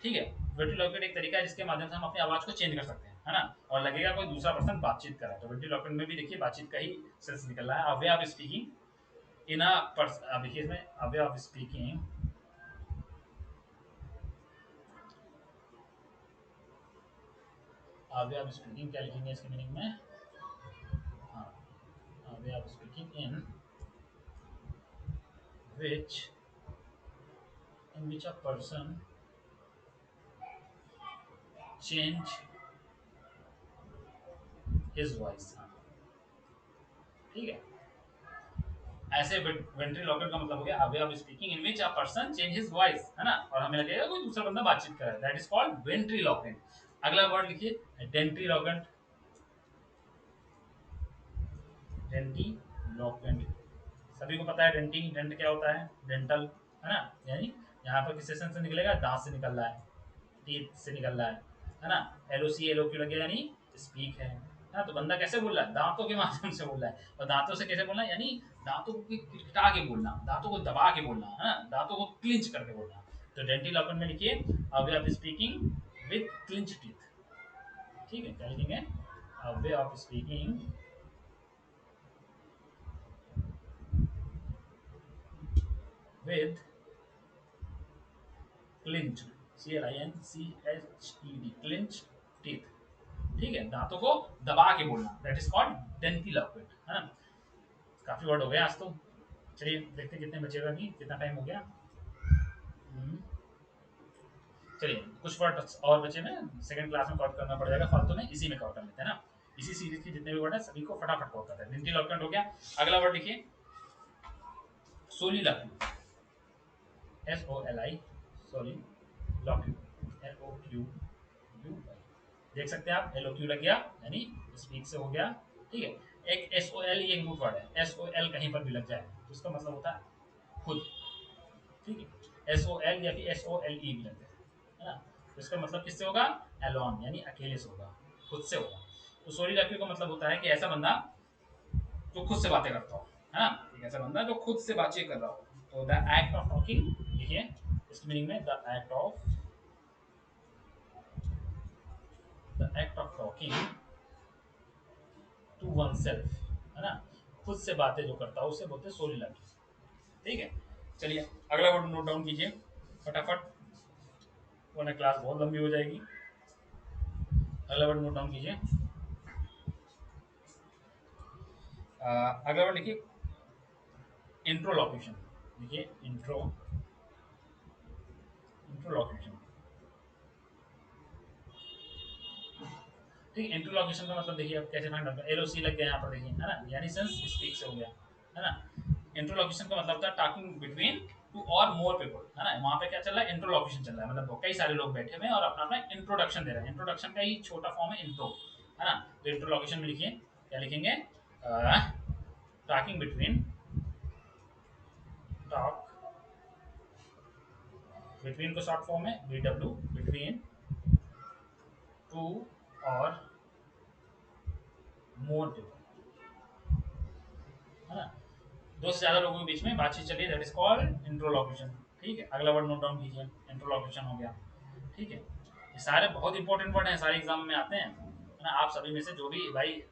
ठीक है, वेंट्रीलोक्वेंट एक तरीका है जिसके माध्यम से हम अपनी आवाज को चेंज कर सकते हैं, है ना, और लगेगा कोई दूसरा पर्सन बातचीत कर रहा है, तो वेंट्रीलोक्वेंट में भी देखिए बातचीत का ही सेंस निकल रहा है, वे of speaking in a person, देखिए इसमें वे of speaking, way of speaking क्या लिखेंगे इसके मीनिंग में, हाँ वे of speaking which in which a person change his voice, हाँ ठीक है, ऐसे वेंट्रीलोक्वेंट का मतलब हो गया वे of speaking in which a person change his voice, है ना, और हमें लगेगा कोई दूसरा बंदा बातचीत कर रहा है, दैट इज कॉल्ड वेंट्रीलोक्वेंट। अगला वर्ड लिखिए डेंट्रीलोक्वेंट, डेंटीलोक्वेंट, सभी को पता है डेंटिंग, डेंट क्या होता है, डेंटल, है ना, यानी यहाँ पर किस सेशन से निकलेगा, दांत से निकल रहा है, टीथ से निकल रहा है ना, LOC LOQ लगे यानी स्पीक है ना, तो बंदा कैसे बोल रहा है, दांतों के माध्यम से बोल रहा है, और दांतों से कैसे बोलना है, यानी दांतों को खिटखिटा के बोलना, दांतों को दबा के बोलना, है ना, दांतों को क्लिंच करके बोलना। तो डेंटल लॉकन में लिखिए a way of speaking with clinch teeth, ठीक है, क्या लिखेंगे, a way of speaking with clinch, CLINCHED, clinch teeth, ठीक है, दांतों को दबा के बोलना, that is called dentiloquent, है ना। काफी वर्ड हो गए आज तो। चलिए देखते कितने बचेगा, अभी कितना टाइम हो गया। चलिए कुछ वर्ड और बचे में सेकंड क्लास में कवर करना पड़ जाएगा, फालतू में इसी में कवर कर लेते हैं ना। इसी सीरीज के जितने भी वर्ड है सभी को फटाफट कवर करते हैं। वेंट्रीलोक्वेंट हो गया। अगला वर्ड लिखिए सोलिलोक्यू, SOLI, सोलिलोक्यू, LOQ, देख सकते हैं आप LOQ लग गया यानी स्पीक से हो गया। ठीक है। एक SOL ये एक रूट वर्ड है, SOL कहीं पर भी लग जाए तो उसका मतलब होता है खुद। ठीक है। SOL या फिर SOLE भी लग जाए, है ना, तो इसका मतलब किससे होगा, एलोन यानी अकेले से होगा, खुद से होगा। तो सोलिलोक्यू का मतलब होता है कि ऐसा बंदा जो खुद से बातें करता हो, है ना, एक ऐसा बंदा जो खुद से बातचीत कर रहा हो। तो द एक्ट ऑफ टॉकिंग देखिए इसके मीनिंग में, the act of talking to oneself, है ना, खुद से बातें जो करता हो उसे बोलते हैं सोलिलोक्यू। ठीक है। चलिए अगला वर्ड नोट डाउन कीजिए फटाफट, वरना क्लास बहुत लंबी हो जाएगी। अगला वर्ड नोट डाउन कीजिए। अगला वर्ड लिखिए इंट्रोलॉक्यूशन। देखिए इंट्रोलॉक्यूशन। ठीक है। इंट्रोलॉक्यूशन का मतलब देखिए अब कैसे फाइंड आउट, LOC लग गया यहाँ पर देखिए, है ना, यानी सेंस स्पीक से हो गया, है ना। इंट्रोलॉक्यूशन का मतलब था टॉकिंग बिटवीन टू और मोर पीपल, है ना। वहाँ पे क्या चल रहा है, इंट्रोलॉक्यूशन चल रहा है, मतलब कई सारे लोग बैठे हुए हैं और अपना अपना इंट्रोडक्शन दे रहे हैं। इंट्रोडक्शन का ही छोटा फॉर्म है इंट्रो, है ना। तो इंट्रोलॉक्यूशन में लिखिए, क्या लिखेंगे, टॉकिंग बिटवीन, टॉक बिटवीन को शॉर्ट फॉर्म है BW, बिटवीन टू और मोर पीपल, है ना, दो से ज्यादा लोगों के बीच में बातचीत चली, दैट इज कॉल्ड इंट्रोलॉक्यूशन। ठीक है। अगला वर्ड नोट डाउन कीजिए, इंट्रोलॉक्यूशन हो गया। ठीक है। ये सारे बहुत इंपॉर्टेंट वर्ड हैं, सारे एग्जाम में आते हैं, है ना। आप सभी में से जो भी भाई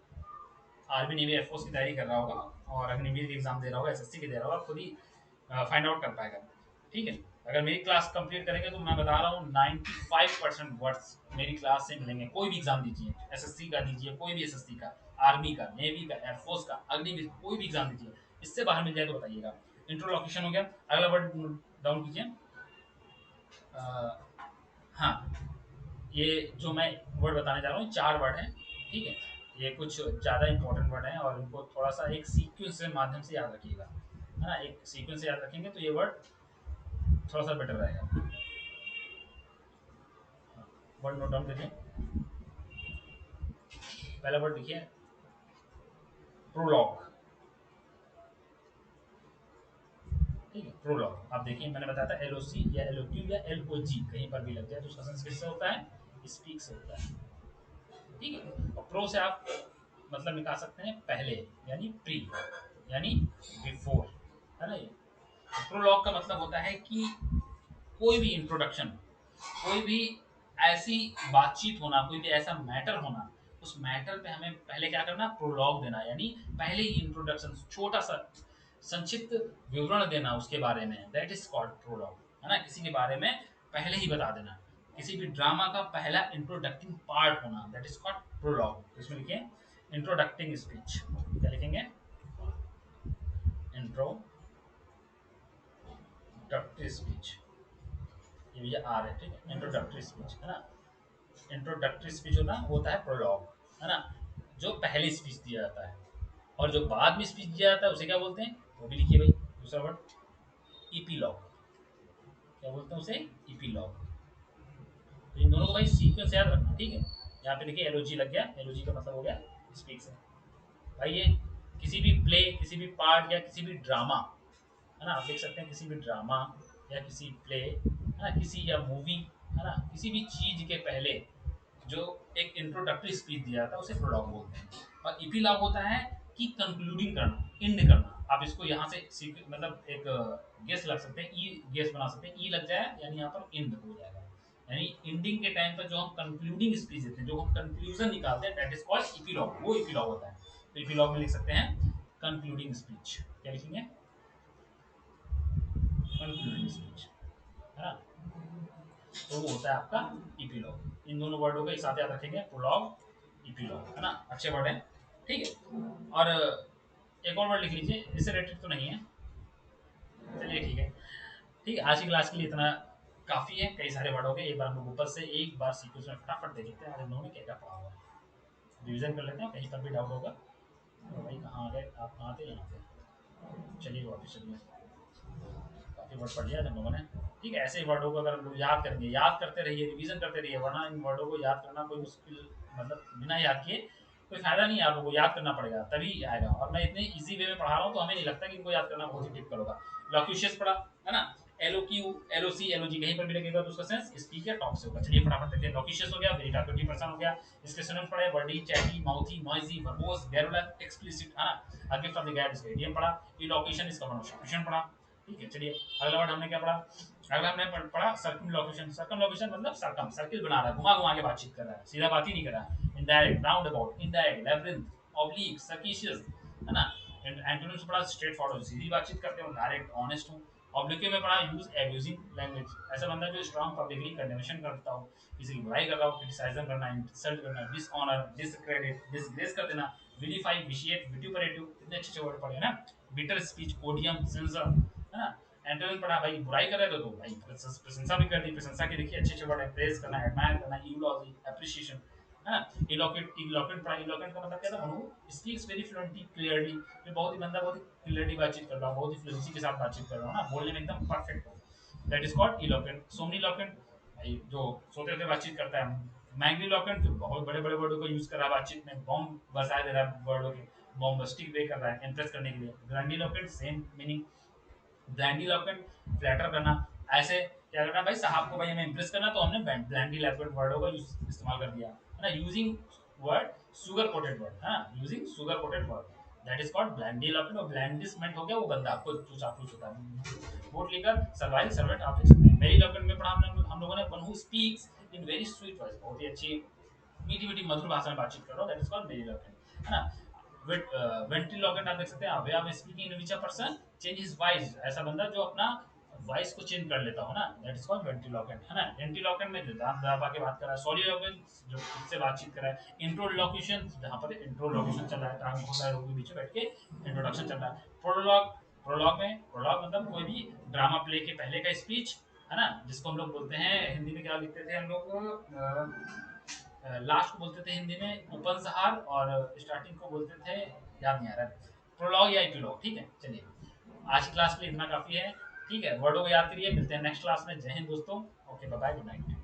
आर्मी नेवी एयरफोर्स की तैयारी कर रहा होगा और अग्निवीर की एग्जाम दे रहा होगा, SSC की दे रहा होगा, खुद ही फाइंड आउट कर पाएगा। ठीक है। अगर मेरी क्लास कंप्लीट करेंगे तो मैं बता रहा हूँ 95% वर्ड्स मेरी क्लास से मिलेंगे। कोई भी एग्जाम दीजिए, SSC का दीजिए, कोई भी SSC का, आर्मी का, नेवी का, एयरफोर्स का, अग्निवीर, कोई भी एग्जाम दीजिए, इससे बाहर मिल जाए तो बताइएगा। इंट्रोलॉक्यूशन हो गया। अगला वर्ड डाउन कीजिए। हाँ, ये जो मैं वर्ड बताने जा रहा हूँ 4 वर्ड हैं। ठीक है। ये कुछ ज़्यादा इंपॉर्टेंट वर्ड हैं और इनको थोड़ा सा एक सीक्वेंस के माध्यम से याद रखिएगा, है ना। एक सीक्वेंस से याद रखेंगे तो ये वर्ड थोड़ा सा बेटर रहेगा। वर्ड नोट डाउन करिए। पहला वर्ड लिखिए प्रोलॉग। ठीक है। प्रोलॉग आप देखिए, मैंने बताया था LOC या LOQ या LOG कहीं पर भी लग जाए तो उसका संस्कृत से होता है, स्पीक से होता है। ठीक है। और प्रो से आप मतलब निकाल सकते हैं पहले, यानी प्री, यानी बिफोर, है ना। ये प्रोलॉग का मतलब होता है कि कोई भी इंट्रोडक्शन, कोई भी ऐसी बातचीत होना, कोई भी ऐसा मैटर होना, उस मैटर पे हमें पहले क्या करना, प्रोलॉग देना, यानी पहले ही इंट्रोडक्शन, छोटा सा संक्षिप्त विवरण देना उसके बारे में, दैट इज कॉल्ड प्रोलॉग, है ना। किसी के बारे में पहले ही बता देना, किसी भी ड्रामा का पहला इंट्रोडक्टिंग पार्ट होना, दैट इज कॉल्ड प्रोलॉग। इसमें लिखिए इंट्रोडक्टिंग स्पीच। क्या लिखेंगे, इंट्रोडक्टरी स्पीच, ये भैया आर है। ठीक है। इंट्रोडक्टरी स्पीच, है ना। इंट्रोडक्टरी स्पीच होता है प्रोलॉग, है ना, जो पहले स्पीच दिया जाता है। और जो बाद में स्पीच दिया जाता है उसे क्या बोलते हैं, वो भी लिखिए भाई, दूसरा वर्ड ईपीलॉग। क्या बोलते हैं उसे, ईपीलॉग। तो इन दोनों को भाई सीक्वेंस याद रखना। ठीक है। यहाँ पे देखिए LOG लग गया, LOG का मतलब हो गया स्पीक से। भाई ये किसी भी प्ले, किसी भी पार्ट या किसी भी ड्रामा, है ना, आप देख सकते हैं किसी भी ड्रामा या किसी प्ले, है ना, किसी या मूवी, है ना, किसी भी चीज के पहले जो एक इंट्रोडक्टरी स्पीच दिया जाता है उसे प्रोलॉग बोलते हैं। और इपीलॉग होता है कि कंक्लूडिंग करना, एंड करना। आप इसको यहाँ से मतलब एक गेस लग सकते हैं, ई गेस बना सकते हैं, ई लग जाए यानी यहाँ पर एंड हो जाएगा, यानी एंडिंग के टाइम पर जो हम कंक्लूडिंग स्पीच देते हैं, जो हम कंक्लूजन निकालते हैं, दैट इज कॉल्ड इपीलॉग, वो इपीलॉग होता है। तो इपीलॉग में लिख सकते हैं कंक्लूडिंग स्पीच। क्या लिखेंगे, कंक्लूडिंग स्पीच, है ना। तो वो होता है आपका इपीलॉग। इन दोनों वर्डों को एक साथ याद रखेंगे, प्रोलॉग, इपीलॉग, है ना, अच्छे वर्ड हैं। ठीक है। और एक और वर्ड लिख लीजिए, इससे रिलेटेड तो नहीं है। चलिए ठीक है। ठीक है, आज की क्लास के लिए इतना काफ़ी है, कई सारे वर्ड हो गए। एक बार हम लोग ऊपर से एक बार सीक्वेंस में फटाफट देख लेते हैं आज हम लोगों ने क्या क्या पढ़ा हुआ है, रिविजन कर लेते हैं, कहीं पर भी डाउट होगा तो भाई कहाँ आ गए आप, कहाँ थे, यहाँ थे। चलिए वापस चलिए, काफ़ी वर्ड पढ़ लिया हम लोगों ने। ठीक है, ऐसे ही वर्डों को अगर हम लोग याद करेंगे, याद करते रहिए, रिवीजन करते रहिए, वरना इन वर्डों को याद करना कोई मुश्किल, मतलब बिना याद किए कोई फायदा नहीं है। आप लोगों को याद करना पड़ेगा तभी आएगा, और मैं इतने इजी वे में पढ़ा रहा हूँ तो हमें नहीं लगता कि इनको याद करना बहुत ही डिफिकल्ट होगा। लॉक्यूशियस पढ़ा है ना, L O Q L O C L O G कहीं पर भी लगेगा तो उसका सेंस स्पीक या टॉक से होगा। चलिए फटाफट देखते हैं। लॉक्यूशियस हो गया, वेरी टॉकेटिव पर्सन हो गया, इसके सिनोनिम्स पढ़े, wordy, chatty, mouthy, noisy, verbose, garrulous, explicit, है ना। गिफ्ट ऑफ द गैड इसका इडियम पढ़ा, इलोकेशन इसका प्रोनाउंसिएशन पढ़ा। ठीक है, चलिए अगला वर्ड हमने क्या पढ़ा, अगला हमने पढ़ा सर्कमलोकेशन। सर्कमलोकेशन मतलब सर्कम, सर्किल बना रहा है, घुमा घुमा के बातचीत कर रहा है, सीधा बात ही नहीं कर रहा है। Indirect, round about, indirect, labyrinth, oblique, circuitous, है ना। एंटोनिम्स पढ़ा स्ट्रेट फॉरवर्ड, सीधी बातचीत करते हो, डायरेक्ट, ऑनेस्ट हूँ। ऑब्लिक में पढ़ा यूज एब्यूजिंग लैंग्वेज, ऐसा बंदा जो स्ट्रांग पब्लिकली कंडेमेशन करता हो, किसी की बुराई कर रहा हो, क्रिटिसाइज्म करना, इंसल्ट करना, डिसऑनर, डिसक्रेडिट, डिसग्रेस कर देना, विलिफाई, विशिएट, विट्यूपरेटिव, इतने अच्छे अच्छे वर्ड पढ़े हैं ना। बिटर स्पीच, ओडियम, सेंसर, है ना। एंटोनिम पढ़ा, भाई बुराई कर रहे थे तो भाई प्रशंसा भी कर दी, प्रशंसा की देखिए अच्छे अच्छे वर्ड है, प्रेज करना, एडमायर करना, यूलॉजी, एप्रिसिएशन, है ना। इलोकेट, इलोकेंट पढ़ा, इलोकेंट का मतलब क्या था, Manu speaks very fluently, clearly, जो बहुत ही बंदा बहुत ही क्लियरली बातचीत कर रहा हो, बहुत ही फ्लुएंसी के साथ बातचीत कर रहा हो ना, बोलने में एकदम परफेक्ट हो, that is called eloquent. Somniloquent, भाई जो सोते हुए बातचीत करता है। मैंगनी लोकेंट, जो बहुत बड़े बड़े वर्डों को यूज कर रहा है बातचीत में, बॉम्ब बरसाए दे रहा है वर्डों के, बॉम्बस्टिक वे कर रहा है इंप्रेस करने के लिए। Grandiloquent same meaning, blandiloquent, flatter करना, ऐसे क्या करना भाई साहब को, भाई हमें इंप्रेस करना तो हमने ब्लैंडी लॉकेट वर्डों का इस्तेमाल कर दिया, है ना। Using word sugar coated word, है ना, using sugar coated word, that is called blandiloquent. और ब्लैंडिसमेंट हो गया वो बंदा आपको जो चापलूस होता है। वोट लेकर सर्वाइव सर्वेंट आप देख सकते हैं। मेरी लॉकेट में पढ़ा हमने, हम लोगों ने, one who speaks in very sweet voice, बहुत ही अच्छी मीठी मीठी मधुर भाषा में बातचीत कर रहा हूँ, that is called melliloquent, है ना। वेंट्रीलोकेंट आप देख सकते हैं, way are speaking in which a person change his voice, ऐसा बंदा जो अपना वॉइस को चेंज कर लेता हो ना, दैट इज कॉल्ड वेंट्रीलोकेंट, है ना। एंटीलोकेंट में जो दांत दबा के बात कर रहा है, सॉलिलोकेंट जो खुद से बातचीत कर रहा है, इंट्रोलोक्यूशन जहाँ पर इंट्रोलोक्यूशन चल रहा है, काम होता है लोगों के बीच में बैठ के इंट्रोडक्शन चल रहा है। प्रोलॉग, प्रोलॉग में, प्रोलॉग मतलब कोई भी ड्रामा प्ले के पहले का स्पीच, है ना, जिसको हम लोग बोलते हैं हिंदी में, क्या लिखते थे हम लोग, लास्ट को बोलते थे हिंदी में उपंसहार, और स्टार्टिंग को बोलते थे, याद नहीं आ रहा है, प्रोलॉग या एपिलॉग। ठीक है, चलिए आज की क्लास के लिए इतना काफी है। ठीक है, वर्डों को याद करिए, मिलते हैं नेक्स्ट क्लास में। जय हिंद दोस्तों, okay bye bye, good night.